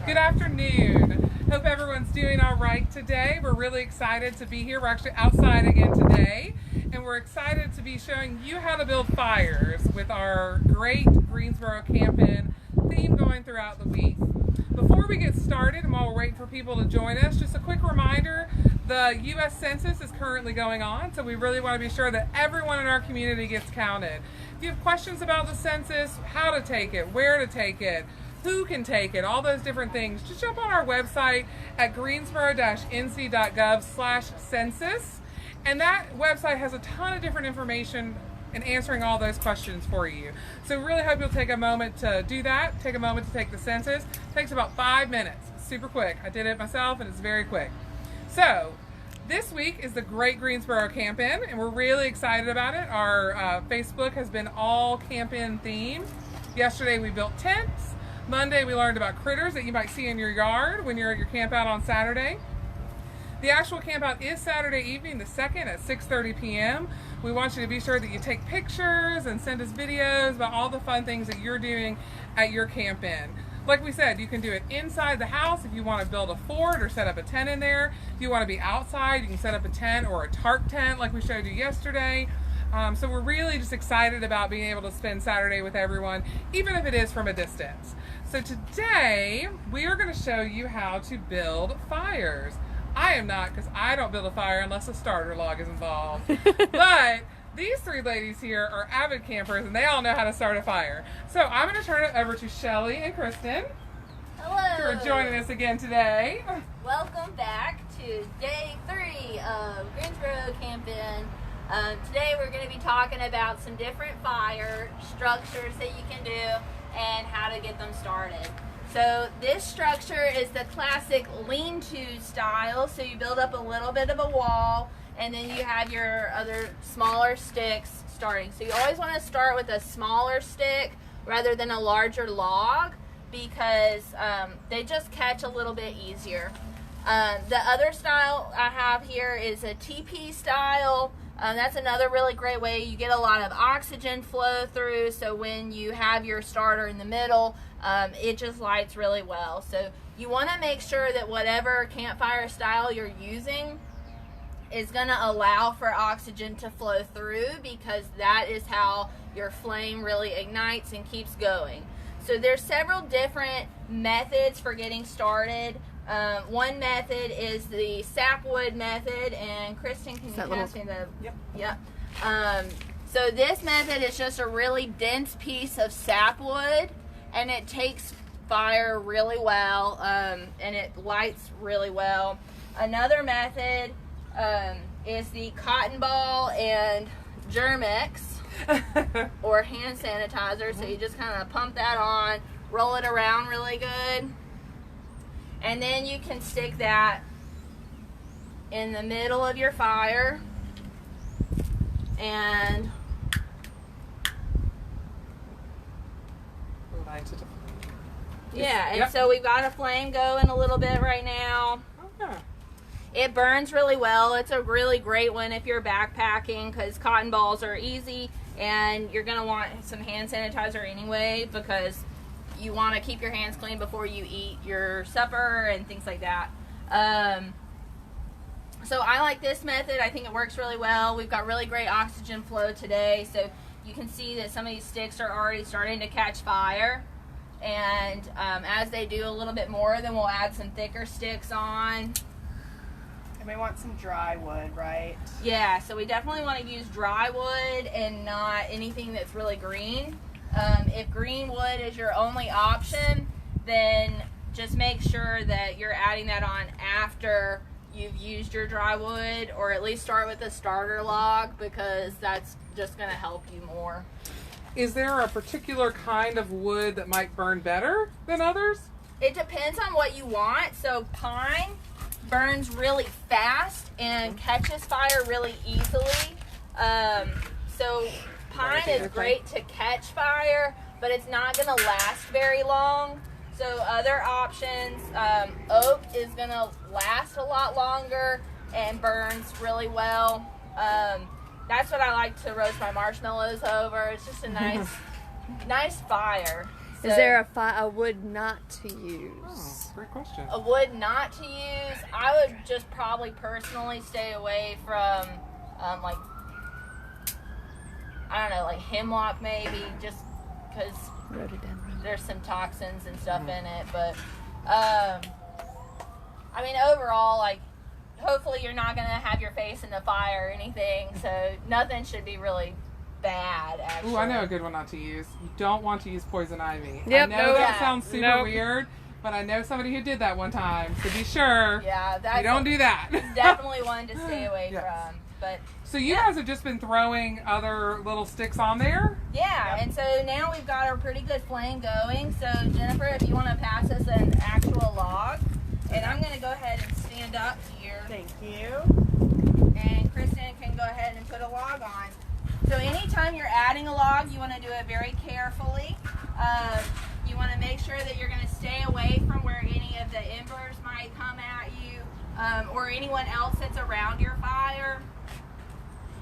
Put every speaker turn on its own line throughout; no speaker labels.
Good afternoon. Hope everyone's doing all right today. We're really excited to be here. We're actually outside again today, and we're excited to be showing you how to build fires with our Great Greensboro Camp-In theme going throughout the week. Before we get started, and while we're waiting for people to join us, just a quick reminder, the U.S. Census is currently going on, so we really want to be sure that everyone in our community gets counted. If you have questions about the census, how to take it, where to take it, who can take it, all those different things, just jump on our website at greensboro-nc.gov/census, and that website has a ton of different information and answering all those questions for you. So really hope you'll take a moment to do that. Take a moment to take the census. It takes about 5 minutes. Super quick. I did it myself and it's very quick. So this week is the Great Greensboro Camp-In, and we're really excited about it. Our Facebook has been all camp-in themed. Yesterday we built tents. Monday we learned about critters that you might see in your yard when you're at your camp out on Saturday. The actual camp out is Saturday evening, the 2nd at 6:30 p.m. We want you to be sure that you take pictures and send us videos about all the fun things that you're doing at your camp-in. Like we said, you can do it inside the house if you want to build a fort or set up a tent in there. If you want to be outside, you can set up a tent or a tarp tent like we showed you yesterday. So we're really just excited about being able to spend Saturday with everyone, even if it is from a distance. So today, we are going to show you how to build fires. I am not, because I don't build a fire unless a starter log is involved. But these three ladies here are avid campers, and they all know how to start a fire. So I'm going to turn it over to Shelly and Kristen.
Hello.
Who are joining us again today.
Welcome back to day 3 of Greensboro Camp-In. Today we're going to be talking about some different fire structures that you can do and how to get them started. So this structure is the classic lean-to style. So you build up a little bit of a wall and then you have your other smaller sticks starting. So you always want to start with a smaller stick rather than a larger log because they just catch a little bit easier. The other style I have here is a teepee style. That's another really great way. You get a lot of oxygen flow through, so when you have your starter in the middle, it just lights really well. So you want to make sure that whatever campfire style you're using is going to allow for oxygen to flow through, because that is how your flame really ignites and keeps going. So there's several different methods for getting started. One method is the sapwood method, and Kristen, can you pass me the... Yep. So this method is just a really dense piece of sapwood, and it takes fire really well, and it lights really well. Another method is the cotton ball and Germ-X, or hand sanitizer. So you just kind of pump that on, roll it around really good. And then you can stick that in the middle of your fire and so we've got a flame going a little bit right now. Okay. It burns really well. It's a really great one if you're backpacking, because cotton balls are easy and you're going to want some hand sanitizer anyway, because you want to keep your hands clean before you eat your supper and things like that. So I like this method. I think it works really well. We've got really great oxygen flow today, so you can see that some of these sticks are already starting to catch fire. And as they do a little bit more, then we'll add some thicker sticks on.
And we want some dry wood, right?
Yeah, so we definitely want to use dry wood and not anything that's really green. If green wood is your only option, then just make sure that you're adding that on after you've used your dry wood, or at least start with a starter log, because that's just going to help you more.
Is there a particular kind of wood that might burn better than others?
It depends on what you want. So pine burns really fast and catches fire really easily. So pine is great to catch fire, but it's not going to last very long. So other options, oak is going to last a lot longer and burns really well. That's what I like to roast my marshmallows over. It's just a nice fire. So,
Is there a wood not to use?
Oh, great question.
a wood not to use? I would just probably personally stay away from, like, I don't know, like hemlock maybe, just because
Rhododendron.
there's some toxins and stuff in it. But, I mean, overall, like, hopefully you're not going to have your face in the fire or anything, so nothing should be really bad, actually.
Ooh, I know a good one not to use. You don't want to use poison ivy.
Yep,
I know
nope.
that sounds super
Nope.
weird, but I know somebody who did that one time, so be sure
Yeah,
you
that's
don't do that.
definitely one to stay away
Yes.
from. But
So you guys have just been throwing other little sticks on there?
yeah, and so now we've got a pretty good flame going. So Jennifer, if you want to pass us an actual log, and I'm going to go ahead and stand up here,
Thank you.
and Kristen can go ahead and put a log on. So anytime you're adding a log, you want to do it very carefully. You want to make sure that you're going to stay away from where any of the embers might come at you, or anyone else that's around your fire.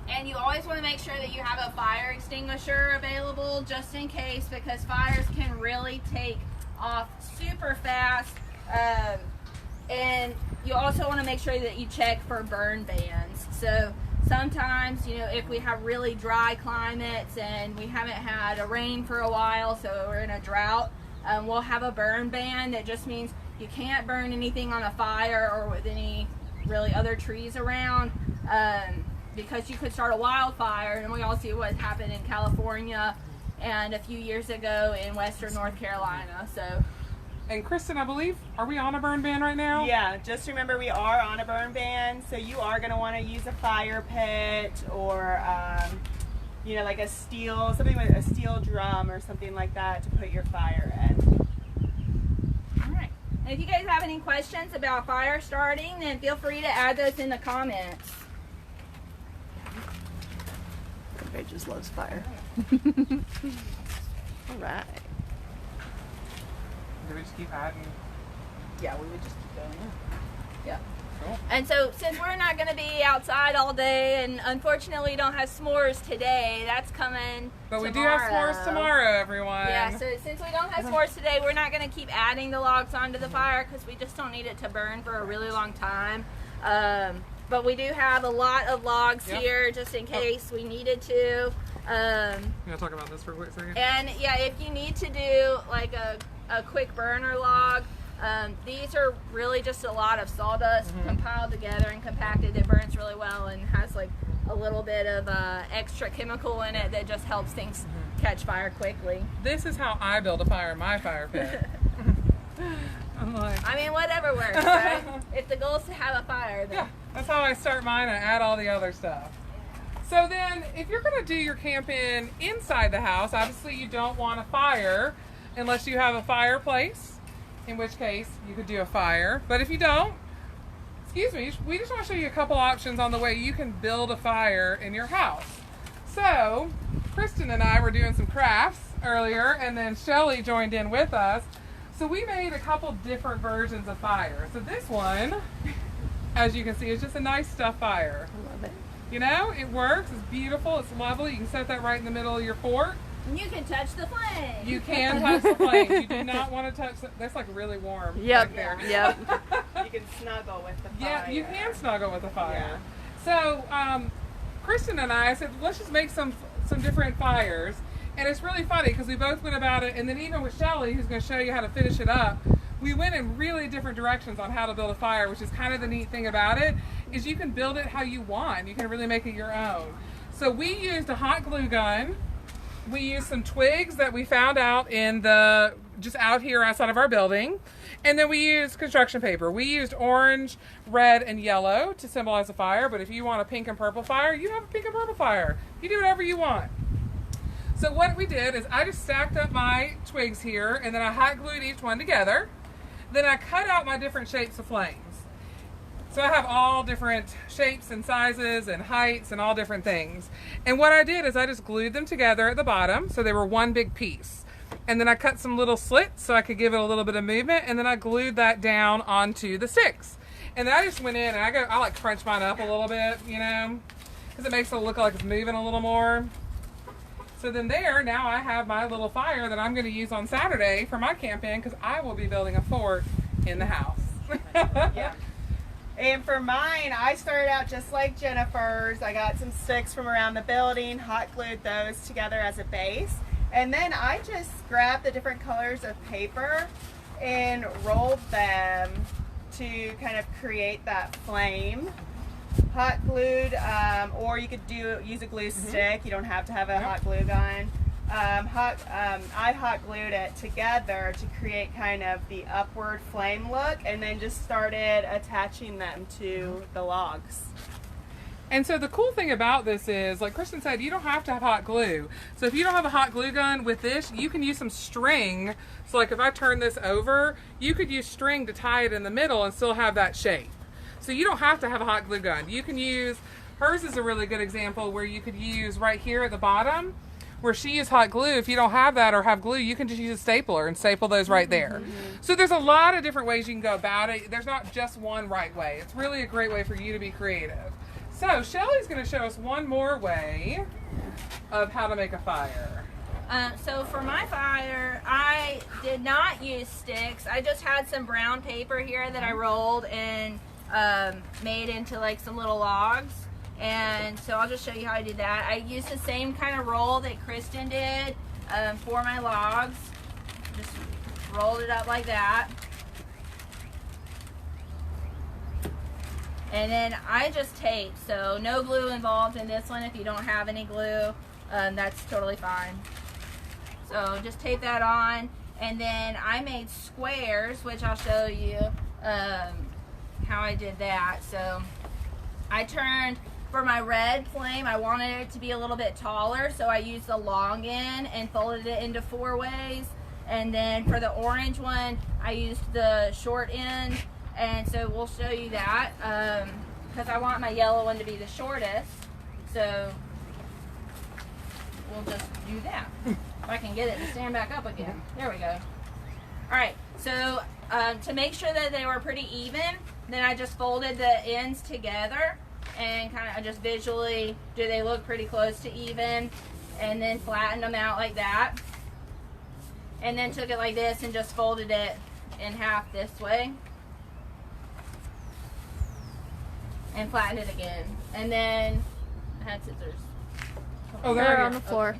And you always want to make sure that you have a fire extinguisher available just in case, because fires can really take off super fast. And you also want to make sure that you check for burn bans. So sometimes, you know, if we have really dry climates and we haven't had a rain for a while, so we're in a drought, we'll have a burn ban. That just means you can't burn anything on a fire or with any really other trees around, because you could start a wildfire. And we all see what happened in California and a few years ago in western North Carolina. So
And Kristen, I believe, are we on a burn ban right now?
Yeah, just remember we are on a burn ban, so you are going to want to use a fire pit or, you know, like a steel, something with a steel drum or something like that to put your fire in.
all right. And if you guys have any questions about fire starting, then feel free to add those in the comments.
Everybody just loves fire. All right.
Do we just keep adding?
Yeah, we would just keep going. Yeah.
Cool.
And so, since we're not going to be outside all day, and unfortunately we don't have s'mores today, that's coming
But we
tomorrow.
do have s'mores tomorrow, everyone.
Yeah, so since we don't have s'mores today, we're not going to keep adding the logs onto the fire because we just don't need it to burn for a really long time. But we do have a lot of logs here just in case we needed to.
You want to talk about this for a quick second?
And yeah, if you need to do like a quick burner log, these are really just a lot of sawdust compiled together and compacted. It burns really well and has like a little bit of extra chemical in it that just helps things catch fire quickly.
This is how I build a fire in my fire pit. I'm like,
I mean, whatever works, right? If the goal is to have a fire, then
yeah, that's how I start mine and add all the other stuff. So then, if you're going to do your camp-in inside the house, obviously you don't want a fire unless you have a fireplace, in which case you could do a fire. But if you don't, excuse me, we just want to show you a couple options on the way you can build a fire in your house. So, Kristen and I were doing some crafts earlier, and then Shelly joined in with us. So we made a couple different versions of fire. So this one, as you can see, is just a nice stuff fire.
I love it.
You know, it works, it's beautiful, it's lovely. You can set that right in the middle of your fort.
you can touch the flame.
You can touch the flames. You do not want to touch that's like really warm.
Yep.
Right there.
Yep.
You can snuggle with the fire.
Yeah, you can snuggle with the fire. So, Kristen and I said, let's just make some different fires. And it's really funny because we both went about it, and then even with Shelly, who's going to show you how to finish it up, we went in really different directions on how to build a fire, which is kind of the neat thing about it, is you can build it how you want. You can really make it your own. So we used a hot glue gun. We used some twigs that we found out just out here outside of our building. And then we used construction paper. We used orange, red, and yellow to symbolize a fire, but if you want a pink and purple fire, you have a pink and purple fire. You do whatever you want. So what we did is I just stacked up my twigs here, and then I hot glued each one together. Then I cut out my different shapes of flames. So I have all different shapes and sizes and heights and all different things. And what I did is I just glued them together at the bottom so they were one big piece. And then I cut some little slits so I could give it a little bit of movement, and then I glued that down onto the sticks. And then I just went in and I like crunch mine up a little bit, you know, because it makes it look like it's moving a little more. So then now I have my little fire that I'm going to use on Saturday for my camp-in, because I will be building a fort in the house.
Yeah. And for mine, I started out just like Jennifer's. I got some sticks from around the building, hot glued those together as a base. And then I just grabbed the different colors of paper and rolled them to kind of create that flame. Hot glued, or you could use a glue stick. You don't have to have a hot glue gun. I hot glued it together to create kind of the upward flame look, and then just started attaching them to the logs.
And so the cool thing about this is, like Kristen said, you don't have to have hot glue. So if you don't have a hot glue gun with this, you can use some string. So like if I turn this over, you could use string to tie it in the middle and still have that shape. So you don't have to have a hot glue gun. You can use, hers is a really good example where you could use right here at the bottom, where she used hot glue. If you don't have that or have glue, you can just use a stapler and staple those right there. So there's a lot of different ways you can go about it. There's not just one right way. It's really a great way for you to be creative. So Shelly's going to show us one more way of how to make a fire.
So for my fire, I did not use sticks. I just had some brown paper here that I rolled and made into like some little logs. And so I'll just show you how I did that. I used the same kind of roll that Kristen did for my logs. Just rolled it up like that. And then I just taped, so no glue involved in this one. If you don't have any glue, that's totally fine. So just tape that on, and then I made squares, which I'll show you how I did that. So I turned, for my red flame, I wanted it to be a little bit taller, so I used the long end and folded it into 4 ways. And then for the orange one, I used the short end. And so we'll show you that because I want my yellow one to be the shortest. So we'll just do that. If I can get it to stand back up again. There we go. All right, so to make sure that they were pretty even, then I just folded the ends together and kind of just visually, do they look pretty close to even? And then flattened them out like that. And then took it like this and just folded it in half this way. And flatten it again. And then I had scissors.
Oh,
They're
there
on the floor.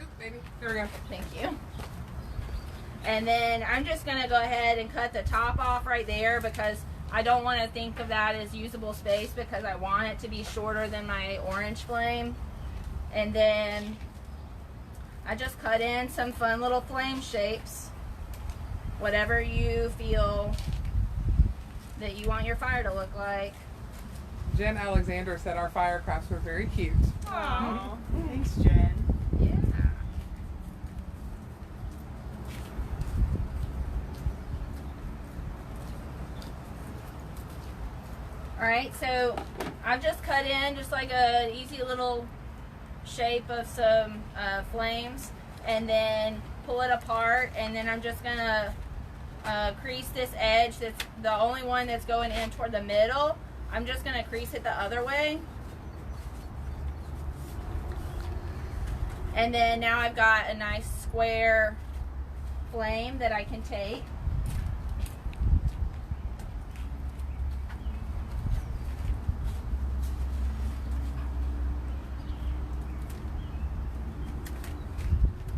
Oop, baby. There we go.
Thank you. And then I'm just going to go ahead and cut the top off right there because I don't want to think of that as usable space because I want it to be shorter than my orange flame. And then I just cut in some fun little flame shapes. Whatever you feel that you want your fire to look like.
Jen Alexander said our firecrafts were very cute.
Aww. Thanks, Jen.
Yeah. Alright, so I've just cut in just like an easy little shape of some flames and then pull it apart, and then I'm just going to crease this edge that's the only one that's going in toward the middle. I'm just going to crease it the other way. And then now I've got a nice square flame that I can take.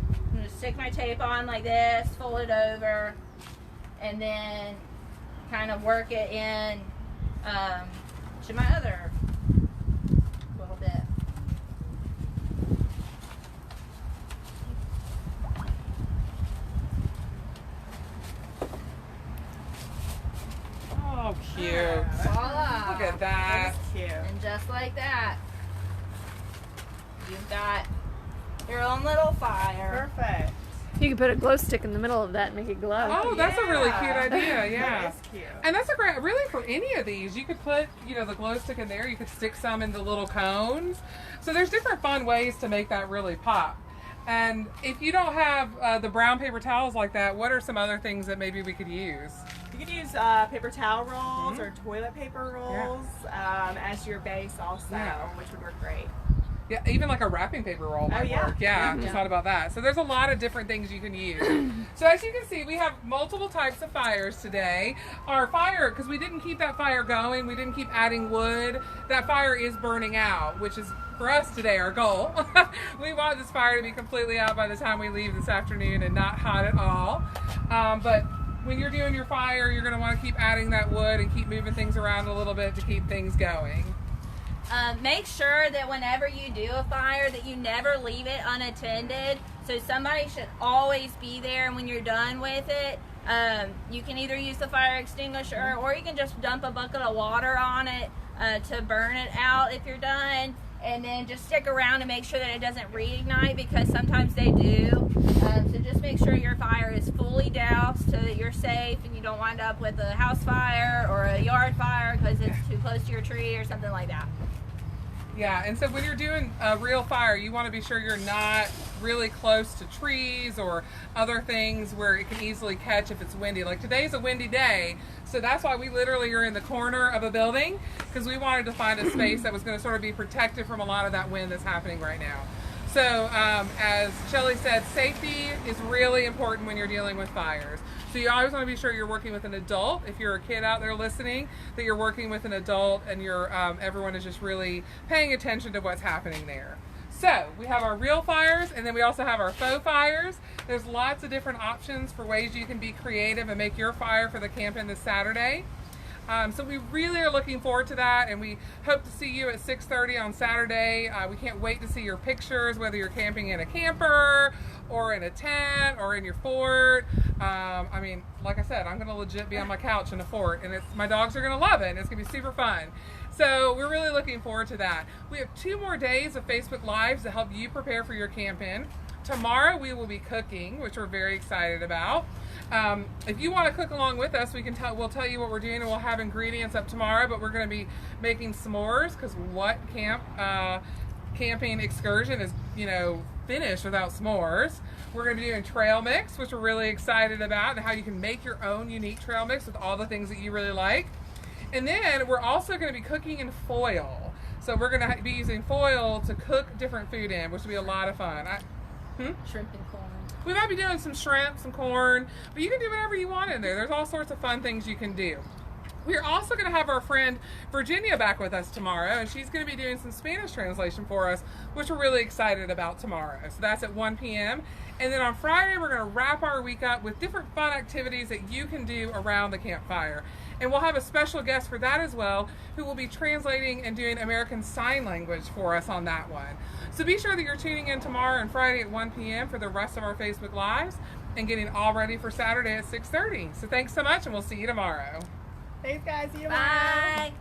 I'm going to stick my tape on like this, fold it over, and then kind of work it in to my other little bit.
Oh, cute.
Voila!
Look at that.
That's cute.
And just like that, you've got your own little fire.
Perfect.
You could put a glow stick in the middle of that and make it glow.
Oh, that's a really cute
Yeah.
idea, yeah.
That is cute.
And that's a great, really for any of these, you could put, the glow stick in there, you could stick some in the little cones. So there's different fun ways to make that really pop. And if you don't have the brown paper towels like that, what are some other things that maybe we could use?
You could use paper towel rolls or toilet paper rolls as your base also,
Yeah.
which would work great.
Yeah, even like a wrapping paper roll might work. Yeah, just thought about that. So there's a lot of different things you can use. So as you can see, we have multiple types of fires today. Our fire, because we didn't keep that fire going, we didn't keep adding wood, that fire is burning out, which is for us today our goal. We want this fire to be completely out by the time we leave this afternoon and not hot at all. But when you're doing your fire, you're going to want to keep adding that wood and keep moving things around a little bit to keep things going.
Make sure that whenever you do a fire that you never leave it unattended. So somebody should always be there, and when you're done with it, you can either use the fire extinguisher or you can just dump a bucket of water on it to burn it out if you're done. And then just stick around and make sure that it doesn't reignite, because sometimes they do. So just make sure your fire is fully doused so that you're safe and you don't wind up with a house fire or a yard fire because it's too close to your tree or something like that.
Yeah, and so when you're doing a real fire, you want to be sure you're not really close to trees or other things where it can easily catch if it's windy. Like today's a windy day, so that's why we literally are in the corner of a building, because we wanted to find a space that was going to sort of be protected from a lot of that wind that's happening right now. So as Shelly said, safety is really important when you're dealing with fires. So you always want to be sure you're working with an adult. If you're a kid out there listening, that you're working with an adult and you're everyone is just really paying attention to what's happening there. So we have our real fires, and then we also have our faux fires. There's lots of different options for ways you can be creative and make your fire for the Camp-In this Saturday. So we really are looking forward to that, and we hope to see you at 6:30 on Saturday. We can't wait to see your pictures, whether you're camping in a camper or in a tent or in your fort. I mean, like I said, I'm going to legit be on my couch in a fort, and my dogs are going to love it, and it's going to be super fun. So we're really looking forward to that. We have 2 more days of Facebook Lives to help you prepare for your Camp-In. Tomorrow we will be cooking, which we're very excited about. If you want to cook along with us, we'll tell you what we're doing, and we'll have ingredients up tomorrow, but we're going to be making s'mores, because what camping excursion is, finished without s'mores. We're going to be doing trail mix, which we're really excited about, and how you can make your own unique trail mix with all the things that you really like. And then we're also going to be cooking in foil. So we're going to be using foil to cook different food in, which will be a lot of fun.
Shrimp and corn.
We might be doing some shrimp, some corn, but you can do whatever you want in there. There's all sorts of fun things you can do. We're also going to have our friend Virginia back with us tomorrow, and she's going to be doing some Spanish translation for us, which we're really excited about tomorrow. So that's at 1 p.m. And then on Friday, we're going to wrap our week up with different fun activities that you can do around the campfire. And we'll have a special guest for that as well, who will be translating and doing American Sign Language for us on that one. So be sure that you're tuning in tomorrow and Friday at 1 p.m. for the rest of our Facebook Lives and getting all ready for Saturday at 6:30. So thanks so much, and we'll see you tomorrow.
Thanks, guys. See you tomorrow.
Bye.